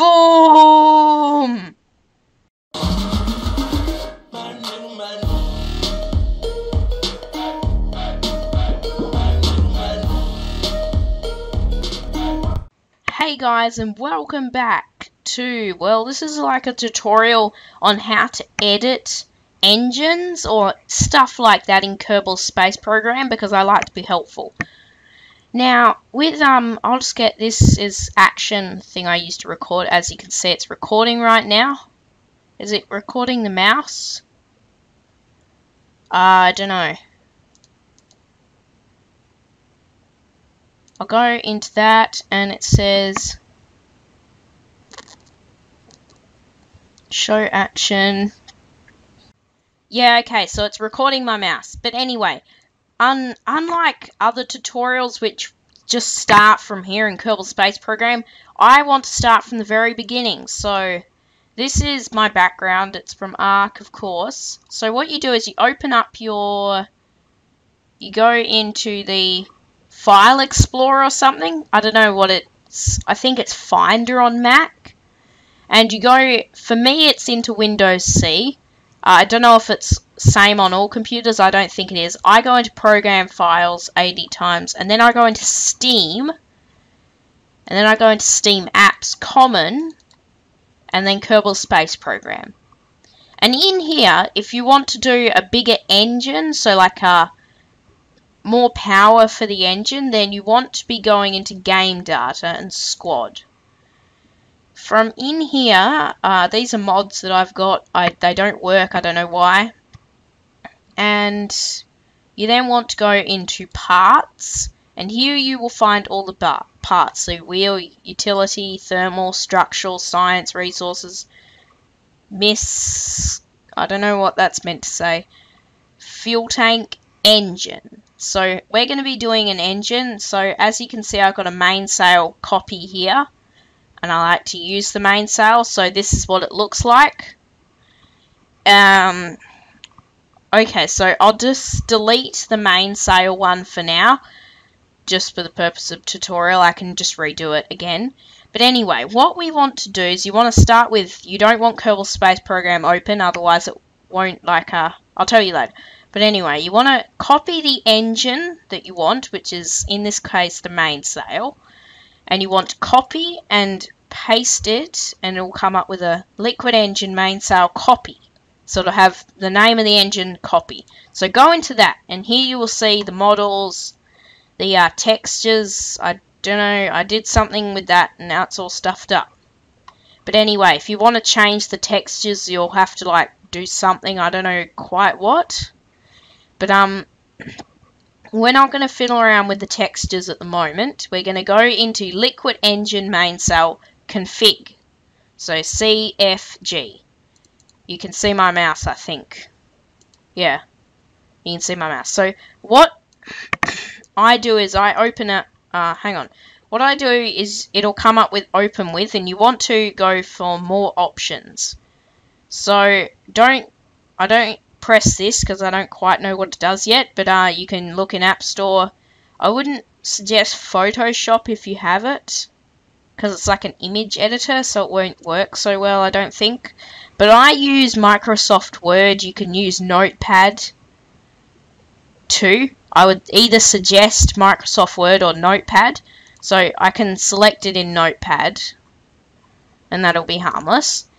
Boom! Hey guys, and welcome back to, well, this is like a tutorial on how to edit engines or stuff like that in Kerbel Space Program, because I like to be helpful. Now, with, I'll just get, this is action thing I used to record. As you can see, it's recording right now. Is it recording the mouse? I don't know. I'll go into that, and it says show action. Yeah, okay, so it's recording my mouse. But anyway, unlike other tutorials which just start from here in Kerbel Space Program, I want to start from the very beginning. So this is my background. It's from Arc, of course. So what you do is you open up your, you go into the File Explorer or something. I don't know what it's, I think it's Finder on Mac. And you go, for me it's into Windows C. I don't know if it's same on all computers. I don't think it is. I go into Program Files 80 times, and then I go into Steam, and then I go into Steam Apps Common, and then Kerbel Space Program. And in here, if you want to do a bigger engine, so like a more power for the engine, then you want to be going into Game Data and Squad. From in here, these are mods that I've got. They don't work, I don't know why. And you then want to go into Parts, and here you will find all the parts. So wheel, utility, thermal, structural, science, resources, I don't know what that's meant to say, fuel tank, engine. So we're going to be doing an engine. So as you can see, I've got a mainsail copy here, and I like to use the mainsail. So this is what it looks like. Okay, so I'll just delete the mainsail one for now, just for the purpose of tutorial. I can just redo it again. But anyway, what we want to do is you want to start with, you don't want Kerbel Space Program open, otherwise it won't, like, I'll tell you later. But anyway, you want to copy the engine that you want, which is, in this case, the mainsail. And you want to copy and paste it, and it will come up with a liquid engine mainsail copy. So it'll have the name of the engine copy. So go into that, and here you will see the models, the textures. I don't know, I did something with that, and now it's all stuffed up. But anyway, if you want to change the textures, you'll have to, like, do something. I don't know quite what. But we're not going to fiddle around with the textures at the moment. We're going to go into Liquid Engine Mainsail Config. So CFG. You can see my mouse, I think. Yeah, you can see my mouse. So what I do is I open it. Hang on. What I do is it'll come up with open with, and you want to go for more options. So I don't press this because I don't quite know what it does yet, but you can look in App Store. I wouldn't suggest Photoshop if you have it, because it's like an image editor, so it won't work so well, I don't think. But I use Microsoft Word. You can use Notepad too. I would either suggest Microsoft Word or Notepad. So I can select it in Notepad, and that'll be harmless.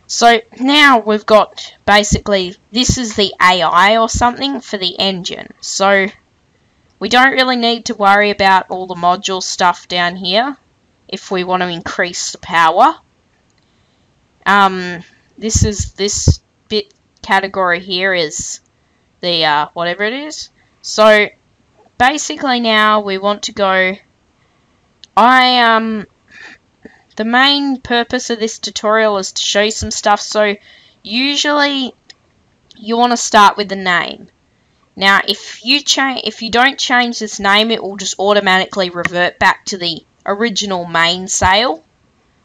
So now we've got, basically, this is the AI or something for the engine. So we don't really need to worry about all the module stuff down here if we want to increase the power. This bit category here is the whatever it is. So basically now we want to go, the main purpose of this tutorial is to show you some stuff. So usually you want to start with the name. Now if you don't change this name, it will just automatically revert back to the original mainsail.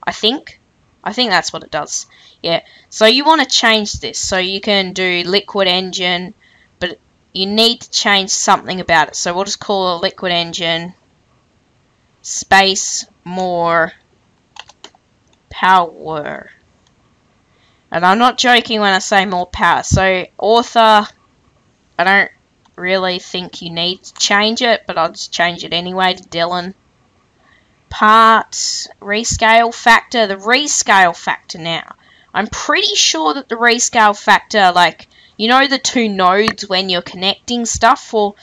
I think that's what it does. Yeah, so you want to change this. So you can do liquid engine, but you need to change something about it. So we'll just call it liquid engine space more power. And I'm not joking when I say more power. So, author, I don't really think you need to change it, but I'll just change it anyway to Dylan. Part, rescale factor. The rescale factor now. I'm pretty sure that the rescale factor, like, you know the two nodes when you're connecting stuff? Well,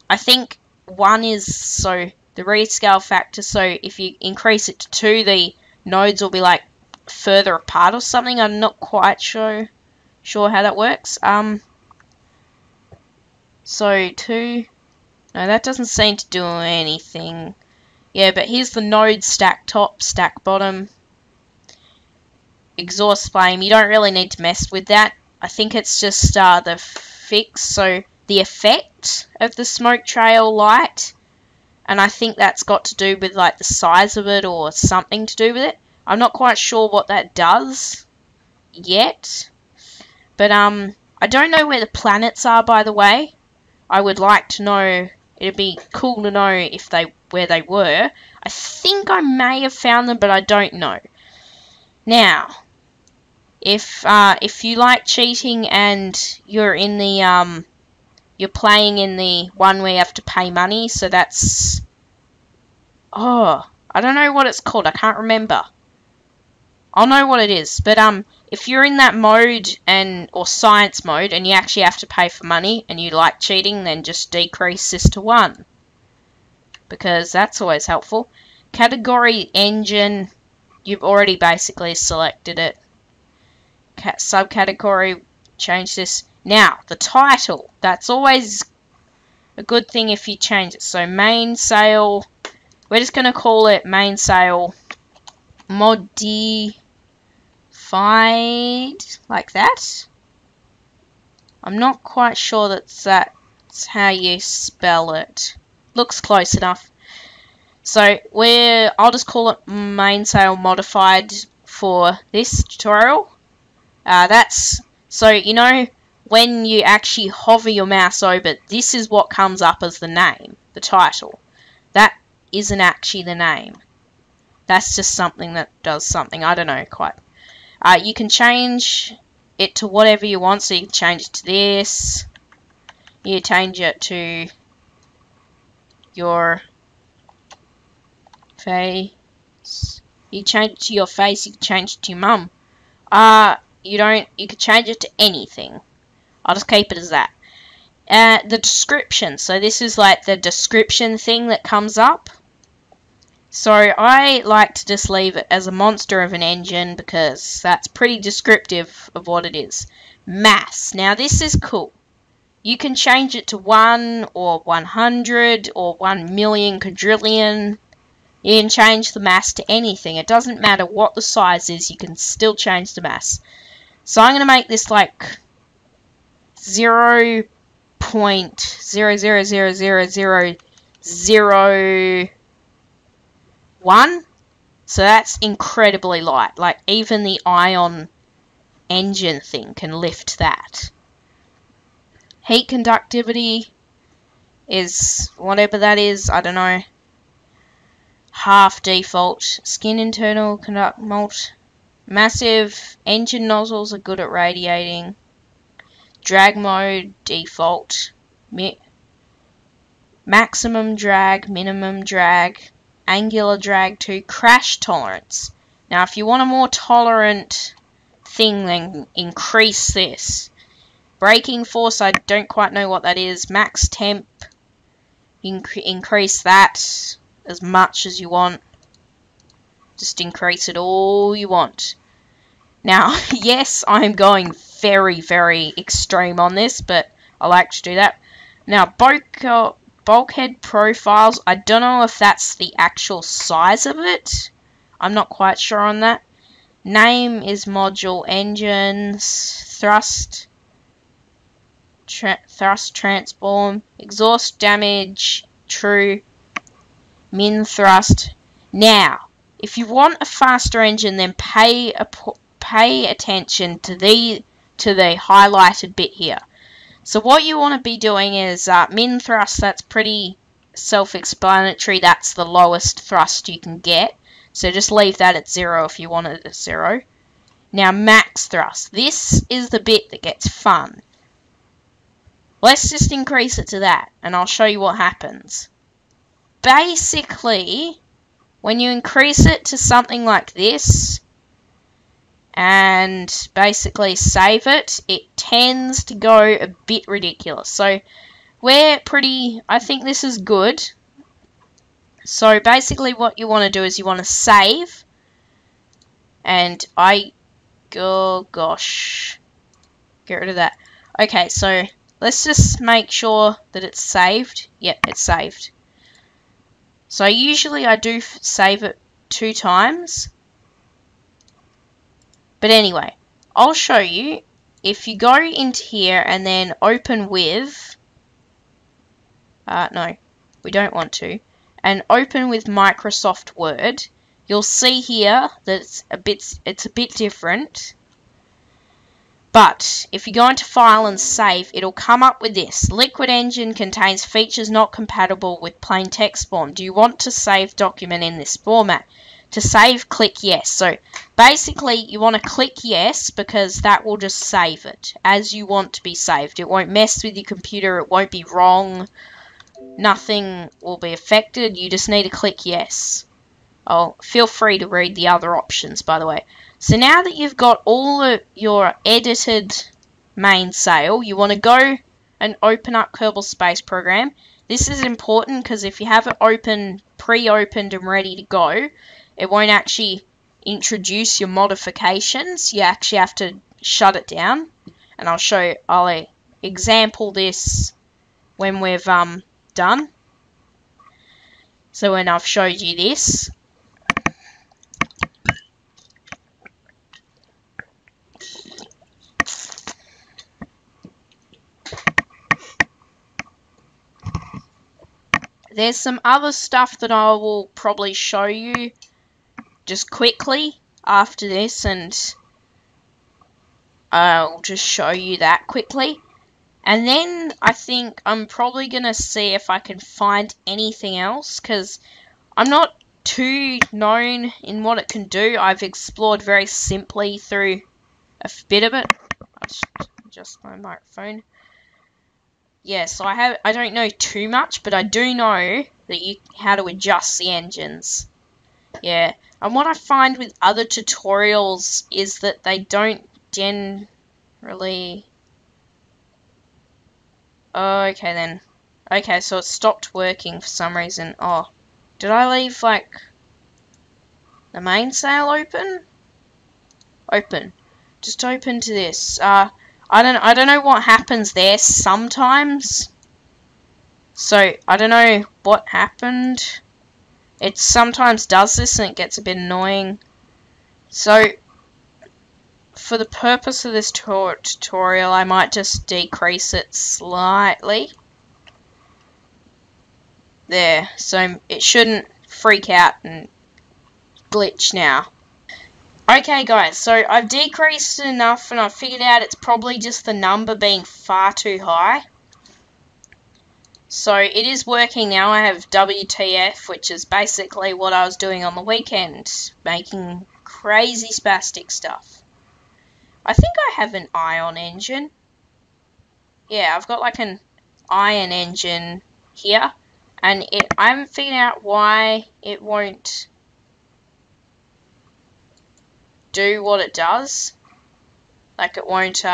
I think one is, so, the rescale factor, so if you increase it to 2, the nodes will be, like, further apart or something. I'm not quite sure how that works. So 2, no, that doesn't seem to do anything. Yeah, but here's the node stack top, stack bottom. Exhaust flame, you don't really need to mess with that. I think it's just the fix, so the effect of the smoke trail light, and I think that's got to do with like the size of it or something to do with it. I'm not quite sure what that does yet, but I don't know where the planets are, by the way. I would like to know. It'd be cool to know if where they were. I think I may have found them, but I don't know. Now, if you like cheating and you're in the you're playing in the one where you have to pay money, so that's, oh, I don't know what it's called. I can't remember. I'll know what it is, but if you're in that mode or science mode and you actually have to pay for money and you like cheating, then just decrease this to 1, because that's always helpful. Category engine, you've already basically selected it. Subcategory, change this. Now the title, that's always a good thing if you change it. So mainsail, we're just going to call it mainsail modified, like that. I'm not quite sure that's how you spell it. Looks close enough. So I'll just call it mainsail modified for this tutorial. That's, so you know when you actually hover your mouse over it, this is what comes up as the name, the title. That isn't actually the name. That's just something that does something. I don't know quite. You can change it to whatever you want. So you can change it to this. You change it to your face. You change it to your face. You can change it to your mum. You could change it to anything. I'll just keep it as that. The description. So this is like the description thing that comes up. So I like to just leave it as a monster of an engine because that's pretty descriptive of what it is. Mass. Now this is cool. You can change it to 1 or 100 or 1 million quadrillion. You can change the mass to anything. It doesn't matter what the size is, you can still change the mass. So I'm going to make this like 0.0000001. So that's incredibly light. Like even the ion engine thing can lift that. Heat conductivity is whatever that is, I don't know. Half default. Skin internal conduct mult. Massive engine nozzles are good at radiating. Drag mode default. Maximum drag, minimum drag, angular drag to crash tolerance. Now if you want a more tolerant thing, then increase this. Braking force, I don't quite know what that is. Max temp, increase that as much as you want. Just increase it all you want. Now, yes, I'm going very, very extreme on this, but I like to do that. Now, bulkhead profiles, I don't know if that's the actual size of it. I'm not quite sure on that. Name is module engines, thrust transform, exhaust damage, true, min thrust. Now, if you want a faster engine, then pay attention to the highlighted bit here. So what you want to be doing is min thrust. That's pretty self-explanatory. That's the lowest thrust you can get. So just leave that at 0 if you want it at 0. Now max thrust. This is the bit that gets fun. Let's just increase it to that, and I'll show you what happens. Basically, when you increase it to something like this, and basically save it, it tends to go a bit ridiculous. So I think this is good. So basically what you want to do is you want to save, and oh gosh, get rid of that. Okay, so let's just make sure that it's saved. Yep, it's saved. So usually I do save it 2 times. But anyway, I'll show you. If you go into here and then open with, no, we don't want to, and open with Microsoft Word, you'll see here that it's a bit different. But if you go into File and Save, it'll come up with this. Liquid Engine contains features not compatible with plain text form. Do you want to save document in this format? To save, click yes. So basically you want to click yes because that will just save it as you want to be saved. It won't mess with your computer. It won't be wrong. Nothing will be affected. You just need to click yes. Oh, feel free to read the other options, by the way. So now that you've got all of your edited mainsail, you want to go and open up Kerbel Space Program. This is important because if you have it open, pre-opened and ready to go, it won't actually introduce your modifications. You actually have to shut it down. And I'll example this when we've done. So when I've showed you this, there's some other stuff that I will probably show you just quickly after this, and I'll just show you that quickly. And then I think I'm probably going to see if I can find anything else, because I'm not too known in what it can do. I've explored very simply through a bit of it. I'll just adjust my microphone. Yeah, so I don't know too much, but I do know that how to adjust the engines. Yeah, and what I find with other tutorials is that they don't generally... Okay then. Okay, so it stopped working for some reason. Oh, did I leave, like, the mainsail open? Open. Just open to this. I don't know what happens there sometimes. So, I don't know what happened. It sometimes does this and it gets a bit annoying. So, for the purpose of this tutorial, I might just decrease it slightly. There, so it shouldn't freak out and glitch now. Okay guys, so I've decreased it enough and I've figured out it's probably just the number being far too high. So it is working now. I have WTF, which is basically what I was doing on the weekend, making crazy spastic stuff. I think I have an ion engine. Yeah, I've got like an ion engine here, and I haven't figured out why it won't do what it does. Like it won't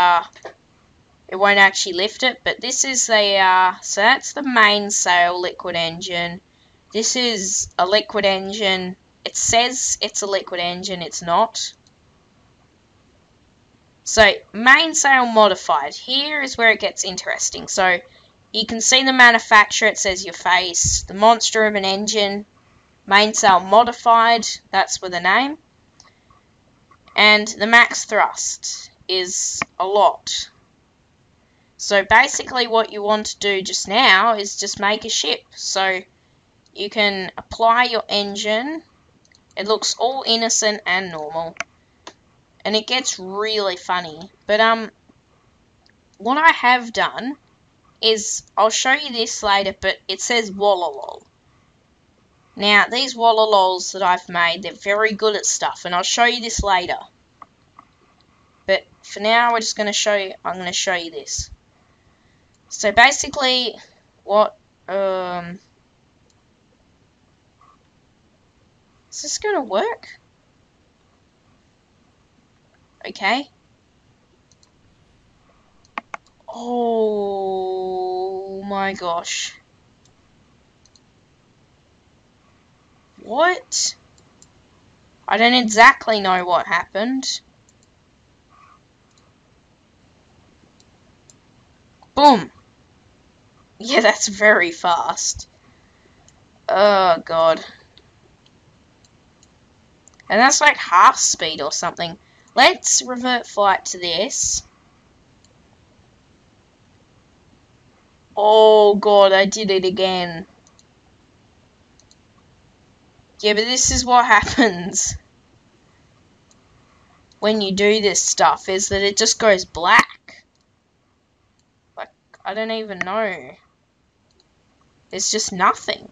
actually lift it, but this is the, so that's the mainsail liquid engine. This is a liquid engine. It says it's a liquid engine, it's not. So, mainsail modified. Here is where it gets interesting. So, you can see the manufacturer, it says your face, the monster of an engine, mainsail modified, that's with a name. And the max thrust is a lot. So basically what you want to do just now is just make a ship. So you can apply your engine. It looks all innocent and normal. And it gets really funny. But what I have done is, I'll show you this later, but it says Walla Wall. Now, these Wallalols that I've made, they're very good at stuff, and I'll show you this later. But for now, we're just going to show you, I'm going to show you this. So basically, what, is this going to work? Okay. Oh my gosh. What? I don't exactly know what happened. Boom. Yeah, that's very fast. Oh god. And that's like half speed or something. Let's revert flight to this. Oh god, I did it again. Yeah, but this is what happens when you do this stuff, is that it just goes black. Like, I don't even know. There's just nothing.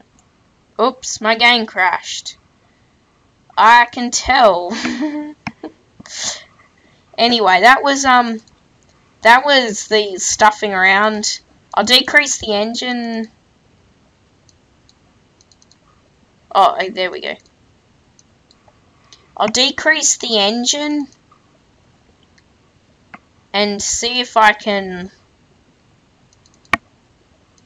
Oops, my game crashed. I can tell. Anyway, that was the stuffing around. I'll decrease the engine. Oh, there we go. I'll decrease the engine and see if I can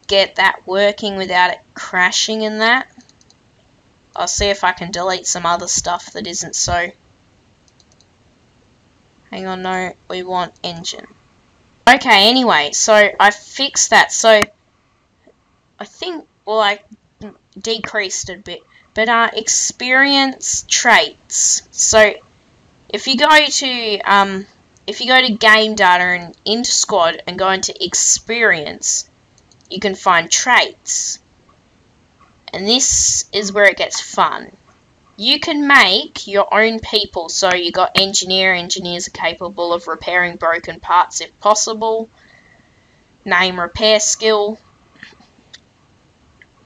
get that working without it crashing in that. I'll see if I can delete some other stuff that isn't so. Hang on, no, we want engine. Okay, anyway, so I fixed that. So I think, well, I decreased it a bit. But experience traits. So if you go to game data and into squad and go into experience, you can find traits. And this is where it gets fun. You can make your own people. So you got engineer. Engineers are capable of repairing broken parts if possible. Name repair skill.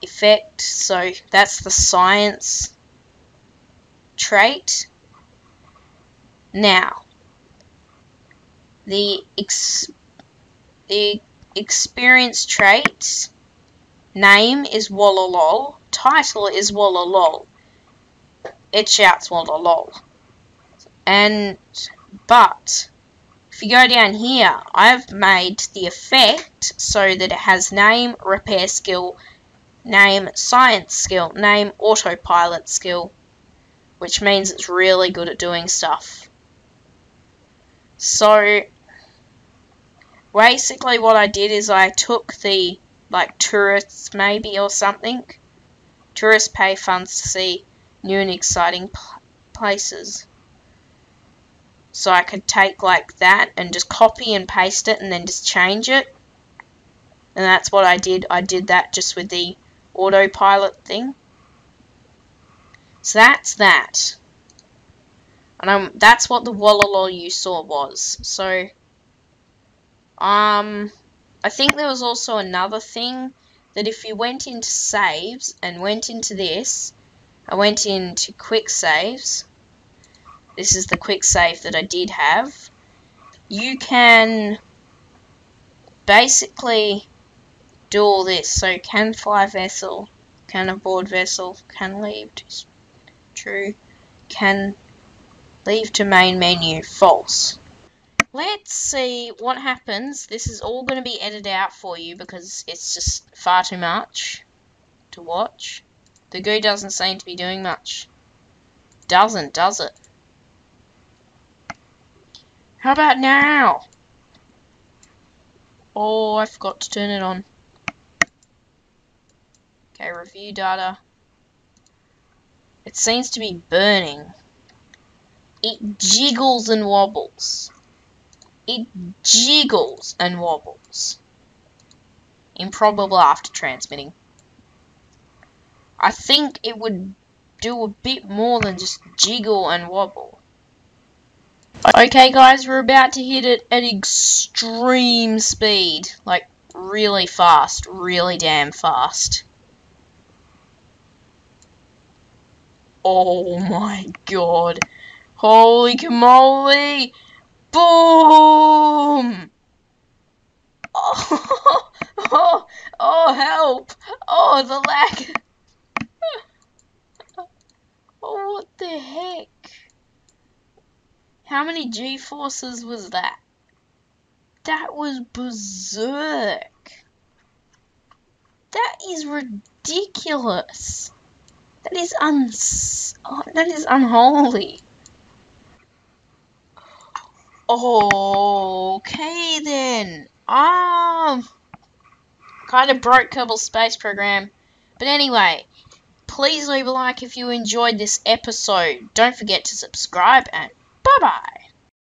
Effect. So that's the science trait. Now, the experience trait. Name is Wallalol. Title is Wallalol. It shouts Wallalol. But if you go down here, I've made the effect so that it has name, repair skill, name, science skill, name, autopilot skill, which means it's really good at doing stuff. So basically what I did is I took the, like, tourists maybe or something. Tourists pay funds to see new and exciting places. So I could take like that and just copy and paste it and then just change it. And that's what I did. I did that just with the autopilot thing. So that's that. And that's what the Wallalol you saw was. So I think there was also another thing that if you went into saves and went into this, I went into quick saves. This is the quick save that I did have. You can basically do all this. So can fly vessel, can aboard vessel, can leave, true, can leave to main menu, false. Let's see what happens. This is all going to be edited out for you because it's just far too much to watch. The goo doesn't seem to be doing much. Doesn't, does it? How about now? Oh, I forgot to turn it on. Okay, review data. It seems to be burning. It jiggles and wobbles. It jiggles and wobbles. Improbable after transmitting. I think it would do a bit more than just jiggle and wobble. Okay guys, we're about to hit it at extreme speed. Like, really fast. Really damn fast. Oh my god. Holy camole! Boom! Oh, oh, help! Oh, the lag! Oh, what the heck? How many G-forces was that? That was berserk. That is ridiculous. That is that is unholy. Okay then. Kind of broke Kerbel Space Program. But anyway, please leave a like if you enjoyed this episode. Don't forget to subscribe and bye-bye.